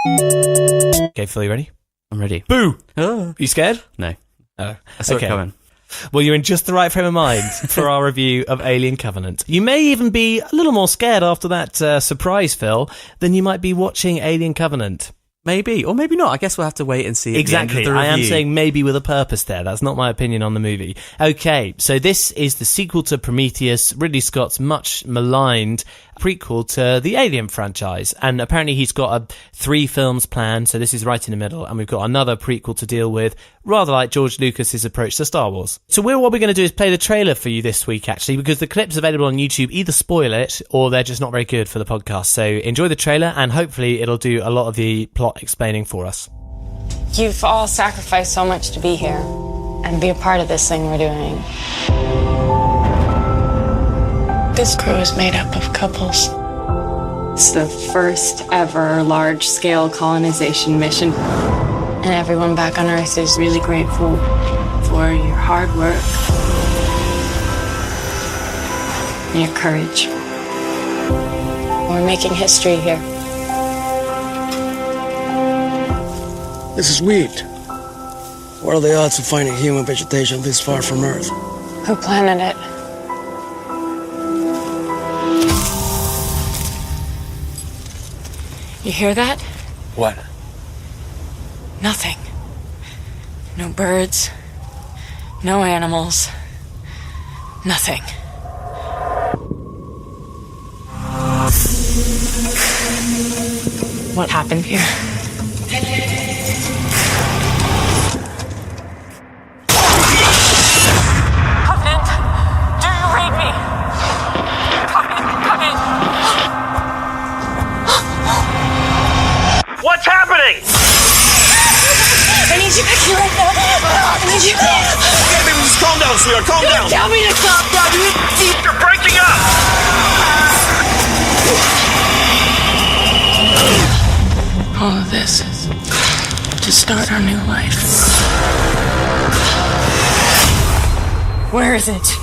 Okay, Phil, you ready? I'm ready. Boo! Oh. You scared? No. Oh, I saw it coming. Well, you're in just the right frame of mind for our review of Alien Covenant. You may even be a little more scared after that surprise, Phil, than you might be watching Alien Covenant. Maybe, or maybe not. I guess we'll have to wait and see. Exactly. I am saying maybe with a purpose there. That's not my opinion on the movie. Okay, so this is the sequel to Prometheus, Ridley Scott's much maligned prequel to the Alien franchise. And apparently he's got 3 films planned, so this is right in the middle. And we've got another prequel to deal with, rather like George Lucas's approach to Star Wars. So what we're going to do is play the trailer for you this week, actually, because the clips available on YouTube either spoil it or they're just not very good for the podcast. So enjoy the trailer and hopefully it'll do a lot of the plot explaining for us. You've all sacrificed so much to be here and be a part of this thing we're doing. This crew is made up of couples. It's the first ever large-scale colonization mission. And everyone back on Earth is really grateful for your hard work and your courage. We're making history here. This is weird. What are the odds of finding human vegetation this far from Earth? Who planted it? You hear that? What? Nothing. No birds. No animals. Nothing. What happened here? Covenant, do you read me? Covenant. What's happening? I need you back here right now. I need you. Okay, baby, just calm down, sweetheart. Calm down. Tell me to calm down. You're breaking up. All of this is to start our new life. Where is it?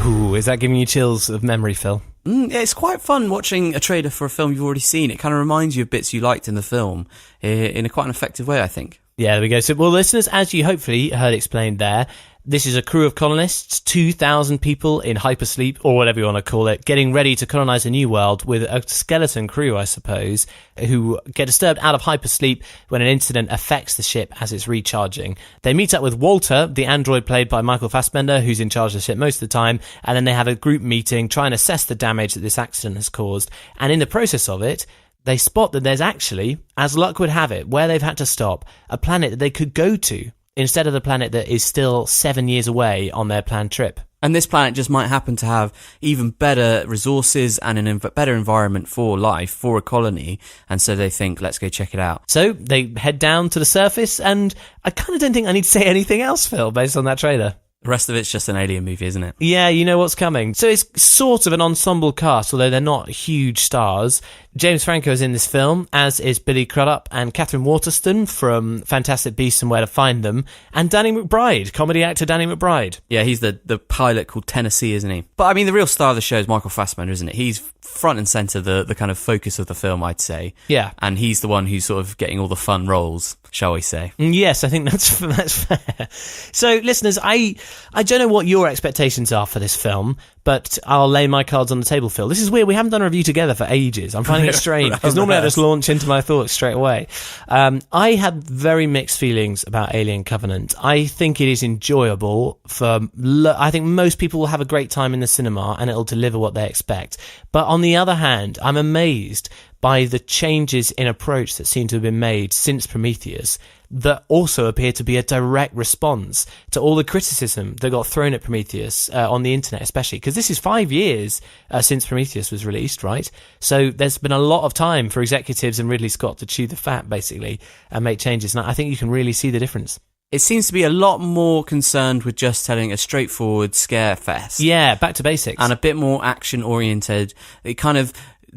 Ooh, is that giving you chills of memory, Phil? It's quite fun watching a trailer for a film you've already seen. It kind of reminds you of bits you liked in the film in a quite an effective way, I think. Yeah, there we go. So, well, listeners, as you hopefully heard explained there, this is a crew of colonists, 2,000 people in hypersleep, or whatever you want to call it, getting ready to colonize a new world with a skeleton crew, I suppose, who get disturbed out of hypersleep when an incident affects the ship as it's recharging. They meet up with Walter, the android played by Michael Fassbender, who's in charge of the ship most of the time, and then they have a group meeting, try and assess the damage that this accident has caused. And in the process of it, they spot that there's actually, as luck would have it, where they've had to stop, a planet that they could go to, instead of the planet that is still 7 years away on their planned trip. And this planet just might happen to have even better resources and a better environment for life, for a colony, and so they think, let's go check it out. So they head down to the surface, and I kind of don't think I need to say anything else, Phil, based on that trailer. The rest of it's just an alien movie, isn't it? Yeah, you know what's coming. So it's sort of an ensemble cast, although they're not huge stars. James Franco is in this film, as is Billy Crudup and Katherine Waterston from Fantastic Beasts and Where to Find Them, and Danny McBride, comedy actor Danny McBride. Yeah, he's the pilot called Tennessee, isn't he? But I mean, the real star of the show is Michael Fassbender, isn't it? He's front and centre, the kind of focus of the film, I'd say. Yeah. And he's the one who's sort of getting all the fun roles, shall we say. Yes, I think that's fair. So, listeners, I don't know what your expectations are for this film, but I'll lay my cards on the table, Phil. This is weird. We haven't done a review together for ages. I'm finding it strange, because normally I just launch into my thoughts straight away. I had very mixed feelings about Alien Covenant. I think it is enjoyable I think most people will have a great time in the cinema and it'll deliver what they expect. But on the other hand, I'm amazed by the changes in approach that seem to have been made since Prometheus that also appear to be a direct response to all the criticism that got thrown at Prometheus on the internet, especially because this is 5 years since Prometheus was released, right? So there's been a lot of time for executives and Ridley Scott to chew the fat, basically, and make changes. And I think you can really see the difference. It seems to be a lot more concerned with just telling a straightforward scare fest. Yeah, back to basics. And a bit more action-oriented. It kind of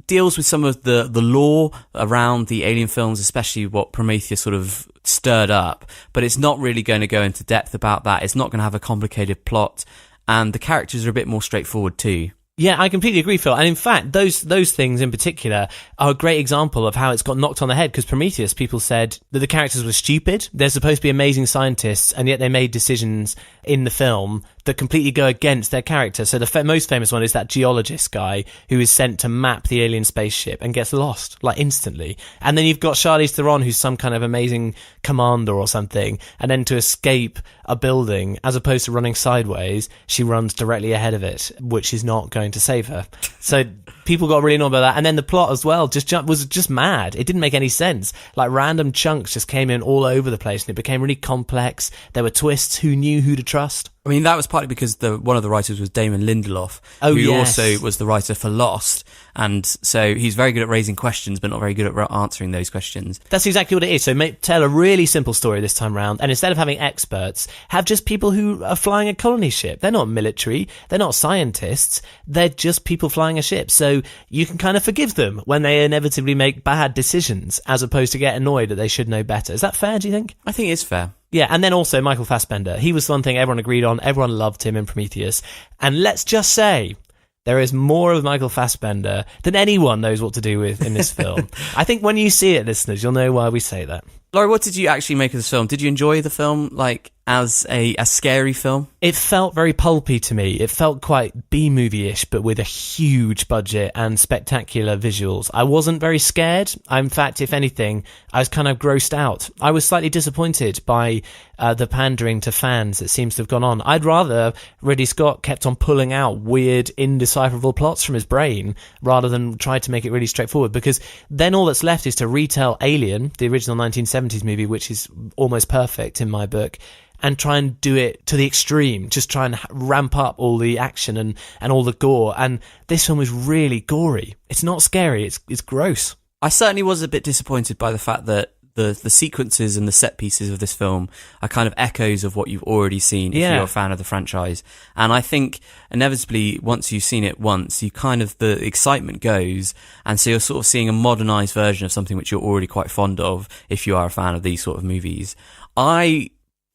deals with some of the lore around the Alien films, especially what Prometheus sort of stirred up, but it's not really going to go into depth about that. It's not going to have a complicated plot, and the characters are a bit more straightforward too. Yeah, I completely agree, Phil. And in fact, those things in particular are a great example of how it's got knocked on the head, because Prometheus, people said that the characters were stupid. They're supposed to be amazing scientists, and yet they made decisions in the film that completely go against their character. So the most famous one is that geologist guy who is sent to map the alien spaceship and gets lost, like, instantly. And then you've got Charlize Theron, who's some kind of amazing commander or something, and then to escape a building, as opposed to running sideways, she runs directly ahead of it, which is not going to save her. So people got really annoyed by that. And then the plot as well was just mad. It didn't make any sense. Like, random chunks just came in all over the place, and it became really complex. There were twists. Who knew who to trust? I mean, that was partly because one of the writers was Damon Lindelof, who also was the writer for Lost. And so he's very good at raising questions, but not very good at answering those questions. That's exactly what it is. So tell a really simple story this time round, and instead of having experts, have just people who are flying a colony ship. They're not military, they're not scientists, they're just people flying a ship. So you can kind of forgive them when they inevitably make bad decisions, as opposed to get annoyed that they should know better. Is that fair, do you think? I think it's fair. Yeah, and then also Michael Fassbender. He was one thing everyone agreed on. Everyone loved him in Prometheus. And let's just say, there is more of Michael Fassbender than anyone knows what to do with in this film. I think when you see it, listeners, you'll know why we say that. Laurie, what did you actually make of this film? Did you enjoy the film, like, as a scary film? It felt very pulpy to me. It felt quite B-movie-ish, but with a huge budget and spectacular visuals. I wasn't very scared. In fact, if anything, I was kind of grossed out. I was slightly disappointed by the pandering to fans that seems to have gone on. I'd rather Ridley Scott kept on pulling out weird, indecipherable plots from his brain, rather than try to make it really straightforward, because then all that's left is to retell Alien, the original 1970s movie, which is almost perfect in my book, and try and do it to the extreme, just try and ramp up all the action and all the gore. And this film is really gory. It's not scary, it's gross. I certainly was a bit disappointed by the fact that the sequences and the set pieces of this film are kind of echoes of what you've already seen if you're a fan of the franchise. And I think inevitably, once you've seen it once, you kind of, the excitement goes, and so you're sort of seeing a modernized version of something which you're already quite fond of if you are a fan of these sort of movies. I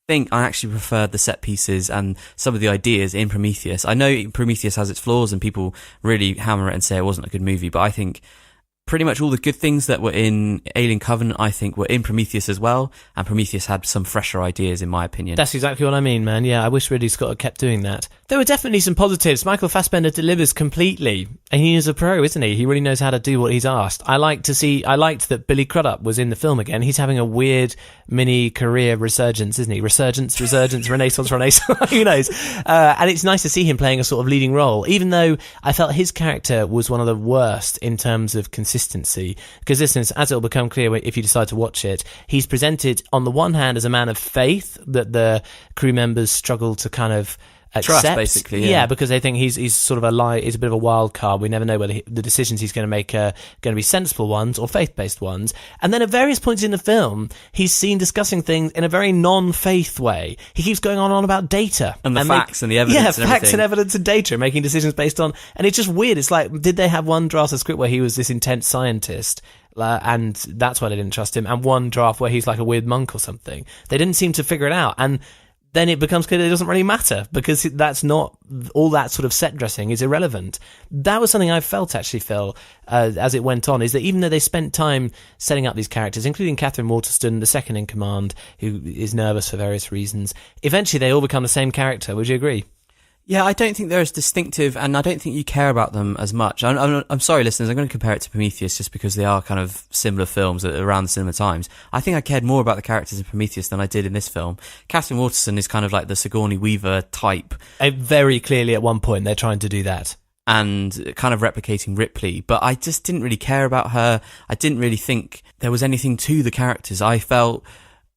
think I actually preferred the set pieces and some of the ideas in Prometheus. I know Prometheus has its flaws and people really hammer it and say it wasn't a good movie, but I think pretty much all the good things that were in Alien Covenant, I think, were in Prometheus as well, and Prometheus had some fresher ideas, in my opinion. That's exactly what I mean, man. Yeah, I wish Ridley Scott had kept doing that. There were definitely some positives. Michael Fassbender delivers completely, and he is a pro, isn't he? He really knows how to do what he's asked. I liked that Billy Crudup was in the film again. He's having a weird mini career resurgence, isn't he? Resurgence, renaissance. Who knows? And it's nice to see him playing a sort of leading role, even though I felt his character was one of the worst in terms of consistency. Because listen, as it'll become clear if you decide to watch it, he's presented on the one hand as a man of faith that the crew members struggle to kind of accept, trust, basically. Yeah, because they think he's sort of he's a bit of a wild card. We never know whether the decisions he's going to make are going to be sensible ones or faith-based ones. And then at various points in the film, he's seen discussing things in a very non-faith way. He keeps going on about data and the facts and the evidence. Yeah, facts and evidence and data, making decisions based on. And it's just weird. It's like, did they have one draft of script where he was this intense scientist? And that's why they didn't trust him. And one draft where he's like a weird monk or something. They didn't seem to figure it out. And then it becomes clear that it doesn't really matter, because that's not, all that sort of set dressing is irrelevant. That was something I felt, actually, Phil, as it went on, is that even though they spent time setting up these characters, including Katherine Waterston, the second in command, who is nervous for various reasons, eventually they all become the same character. Would you agree? Yeah, I don't think they're as distinctive, and I don't think you care about them as much. I'm sorry, listeners, I'm going to compare it to Prometheus just because they are kind of similar films around the similar times. I think I cared more about the characters in Prometheus than I did in this film. Katherine Waterston is kind of like the Sigourney Weaver type. Very clearly at one point they're trying to do that. And kind of replicating Ripley, but I just didn't really care about her. I didn't really think there was anything to the characters. I felt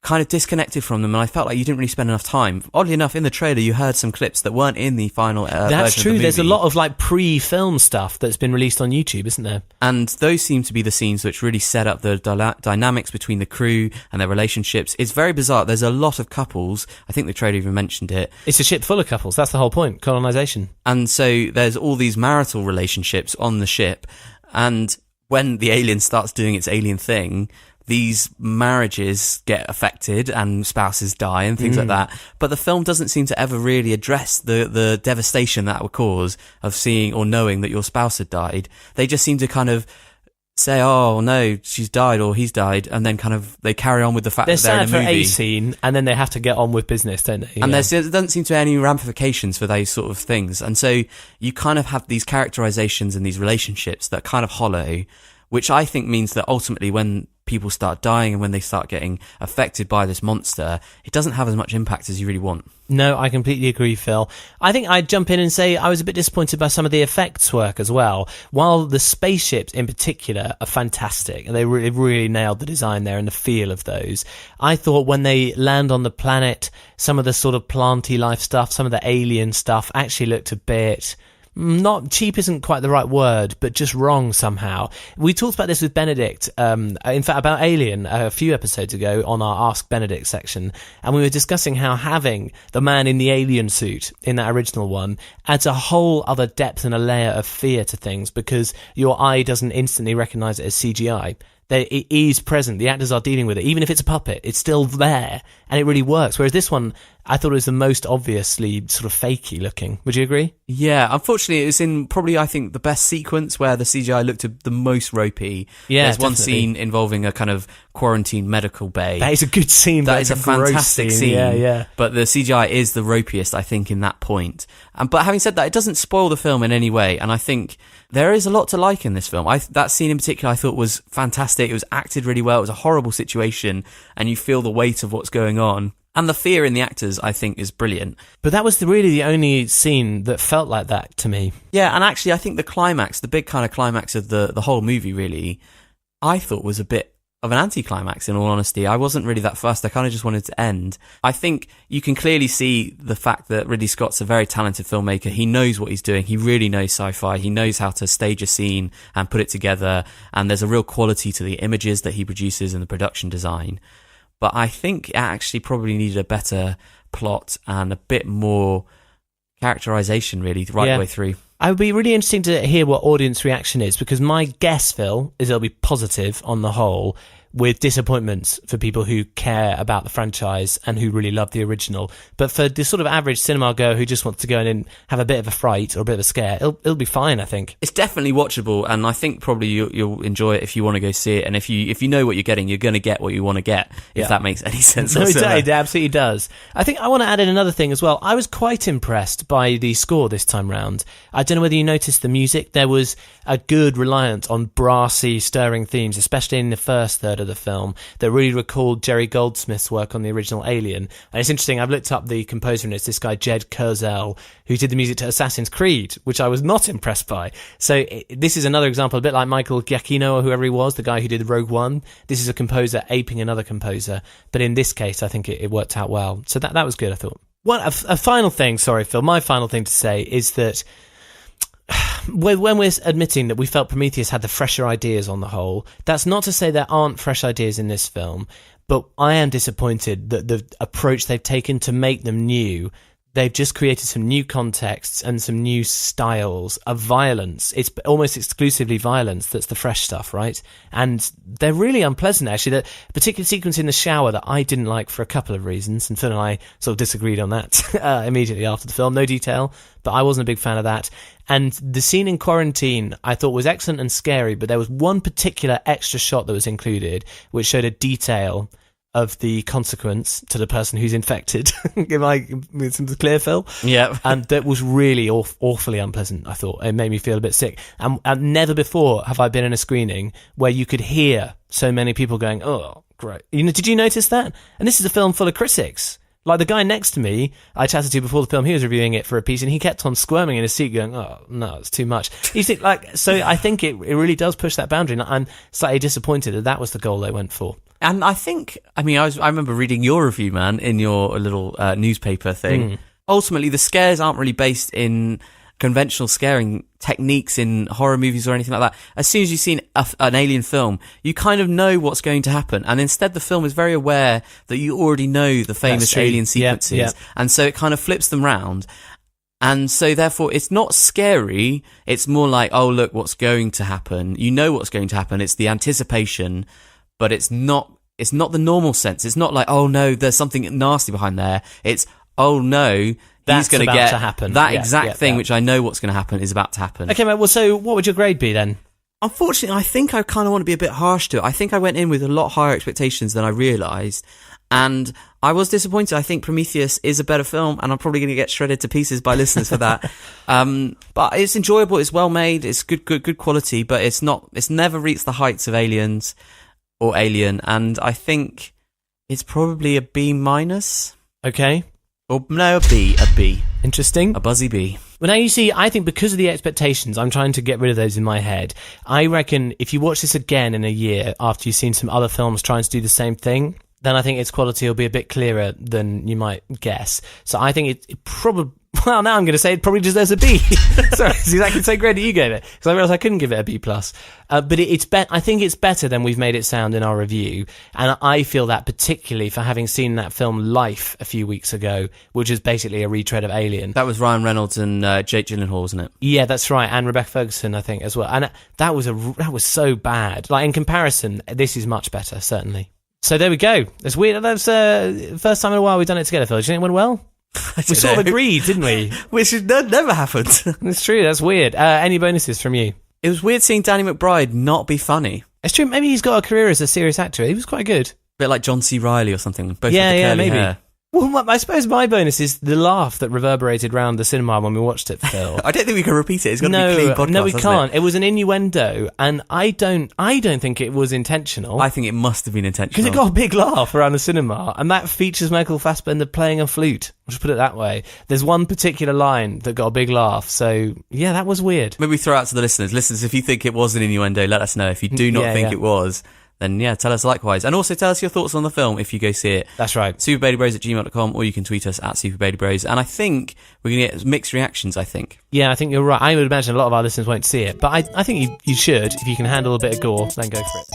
kind of disconnected from them, and I felt like you didn't really spend enough time. Oddly enough, in the trailer you heard some clips that weren't in the final That's version true. of the There's a movie. lot of like pre-film stuff that's been released on YouTube, isn't there? And those seem to be the scenes which really set up the dynamics between the crew and their relationships. It's very bizarre. There's a lot of couples. I think the trailer even mentioned it. It's a ship full of couples. That's the whole point. Colonization. And so there's all these marital relationships on the ship, and when the alien starts doing its alien thing, these marriages get affected and spouses die and things like that. But the film doesn't seem to ever really address the devastation that would cause of seeing or knowing that your spouse had died. They just seem to kind of say, oh no, she's died or he's died, and then kind of they carry on with the fact that they're in a movie. They're sad for a scene, and then they have to get on with business, don't they? And there doesn't seem to be any ramifications for those sort of things. And so you kind of have these characterizations and these relationships that are kind of hollow, which I think means that ultimately when people start dying and when they start getting affected by this monster, it doesn't have as much impact as you really want. No, I completely agree, Phil. I think I'd jump in and say I was a bit disappointed by some of the effects work as well. While the spaceships in particular are fantastic, and they really nailed the design there and the feel of those, I thought when they land on the planet, some of the sort of planty life stuff, some of the alien stuff actually looked a bit... not cheap isn't quite the right word, but just wrong somehow. We talked about this with Benedict, in fact, about Alien a few episodes ago on our Ask Benedict section, and we were discussing how having the man in the alien suit in that original one adds a whole other depth and a layer of fear to things because your eye doesn't instantly recognise it as CGI. It is present. The actors are dealing with it. Even if it's a puppet, it's still there, and it really works. Whereas this one, I thought it was the most obviously sort of fakey looking. Would you agree? Yeah, unfortunately, it was in probably, I think, the best sequence where the CGI looked the most ropey. Yeah, there's one definitely. Scene involving a kind of quarantine medical bay. That is a good scene. That is a fantastic scene. Yeah. But the CGI is the ropiest, I think, in that point. But having said that, it doesn't spoil the film in any way. And I think there is a lot to like in this film. That scene in particular, I thought was fantastic. It was acted really well. It was a horrible situation, and you feel the weight of what's going on. And the fear in the actors, I think, is brilliant. But that was really the only scene that felt like that to me. Yeah, and actually, I think the climax, the big kind of climax of the whole movie, really, I thought was a bit of an anticlimax, in all honesty. I wasn't really that fussed. I kind of just wanted to end. I think you can clearly see the fact that Ridley Scott's a very talented filmmaker. He knows what he's doing. He really knows sci-fi. He knows how to stage a scene and put it together. And there's a real quality to the images that he produces and the production design. But I think it actually probably needed a better plot and a bit more characterization, really, the way through. I would be really interesting to hear what audience reaction is, because my guess, Phil, is it'll be positive on the whole, with disappointments for people who care about the franchise and who really love the original. But for the sort of average cinema goer who just wants to go in and have a bit of a fright or a bit of a scare, it'll be fine, I think. It's definitely watchable, and I think probably you'll enjoy it if you want to go see it. And if you know what you're getting, you're going to get what you want to get, if that makes any sense. No, it absolutely does. I think I want to add in another thing as well. I was quite impressed by the score this time round. I don't know whether you noticed the music. There was a good reliance on brassy, stirring themes, especially in the first third of the film, that really recalled Jerry Goldsmith's work on the original Alien. And it's interesting, I've looked up the composer, and it's this guy Jed Kurzel, who did the music to Assassin's Creed, which I was not impressed by. So this is another example, a bit like Michael Giacchino or whoever he was, the guy who did Rogue One. This is a composer aping another composer, but in this case I think it worked out well. So that was good, I thought. A final thing, sorry Phil, my final thing to say is that when we're admitting that we felt Prometheus had the fresher ideas on the whole, that's not to say there aren't fresh ideas in this film, but I am disappointed that the approach they've taken to make them new, they've just created some new contexts and some new styles of violence. It's almost exclusively violence that's the fresh stuff, right? And they're really unpleasant, actually. That particular sequence in the shower that I didn't like for a couple of reasons, and Phil and I sort of disagreed on that immediately after the film. No detail, but I wasn't a big fan of that. And the scene in quarantine I thought was excellent and scary, but there was one particular extra shot that was included which showed a detail of the consequence to the person who's infected. Am I clear, Phil? Yeah. And that was really awfully unpleasant, I thought. It made me feel a bit sick. And never before have I been in a screening where you could hear so many people going, oh, great. Did you notice that? And this is a film full of critics. Like the guy next to me, I chatted to before the film, he was reviewing it for a piece, and he kept on squirming in his seat going, oh, no, it's too much. You see, so I think it really does push that boundary, and I'm slightly disappointed that was the goal they went for. And I think, I remember reading your review, man, in your little newspaper thing. Ultimately, the scares aren't really based in conventional scaring techniques in horror movies or anything like that. As soon as you've seen an alien film, you kind of know what's going to happen. And instead, the film is very aware that you already know the famous alien sequences. Yep. And so it kind of flips them round. And so therefore, it's not scary. It's more like, oh, look, what's going to happen. You know what's going to happen. It's the anticipation. but it's not the normal sense. It's not like, oh no, there's something nasty behind there. It's, oh no, he's going to get to happen. That exact thing, which I know what's going to happen, is about to happen. Okay, mate, well, so what would your grade be then? Unfortunately, I think I kind of want to be a bit harsh to it. I think I went in with a lot higher expectations than I realised, and I was disappointed. I think Prometheus is a better film, and I'm probably going to get shredded to pieces by listeners for that. But it's enjoyable, it's well made, it's good quality, but it's never reached the heights of Aliens or Alien, and I think it's probably a B-. Okay. Or no, a B. Interesting. A buzzy B. Well, now you see, I think because of the expectations, I'm trying to get rid of those in my head. I reckon if you watch this again in a year after you've seen some other films trying to do the same thing, then I think its quality will be a bit clearer than you might guess. So I think it probably... Well, now I'm going to say it probably deserves a B. Sorry, it's exactly the same grade that you gave it, because I realised I couldn't give it a B+. But I think it's better than we've made it sound in our review, and I feel that particularly for having seen that film Life a few weeks ago, which is basically a retread of Alien. That was Ryan Reynolds and Jake Gyllenhaal, wasn't it? Yeah, that's right, and Rebecca Ferguson, I think, as well. And that was so bad. Like, in comparison, this is much better, certainly. So there we go. It's weird. That's the first time in a while we've done it together, Phil. Do you think it went well? We sort of agreed, didn't we? Which never happened. It's true, that's weird. Any bonuses from you? It was weird seeing Danny McBride not be funny. It's true, maybe he's got a career as a serious actor. He was quite good. A bit like John C. Reilly or something. Both with the curly hair. Well, I suppose my bonus is the laugh that reverberated round the cinema when we watched it, Phil. I don't think we can repeat it. It's got to be clean podcast. No, we can't. It was an innuendo, and I don't think it was intentional. I think it must have been intentional. Because it got a big laugh around the cinema, and that features Michael Fassbender playing a flute. I'll just put it that way. There's one particular line that got a big laugh, so yeah, that was weird. Maybe we throw out to the listeners. Listeners, if you think it was an innuendo, let us know. If you do not think it was, then tell us likewise. And also tell us your thoughts on the film if you go see it. That's right. superbadybros@gmail.com, or you can tweet us at superbadybros. And I think we're going to get mixed reactions, I think. Yeah, I think you're right. I would imagine a lot of our listeners won't see it, but I think you should. If you can handle a bit of gore, then go for it.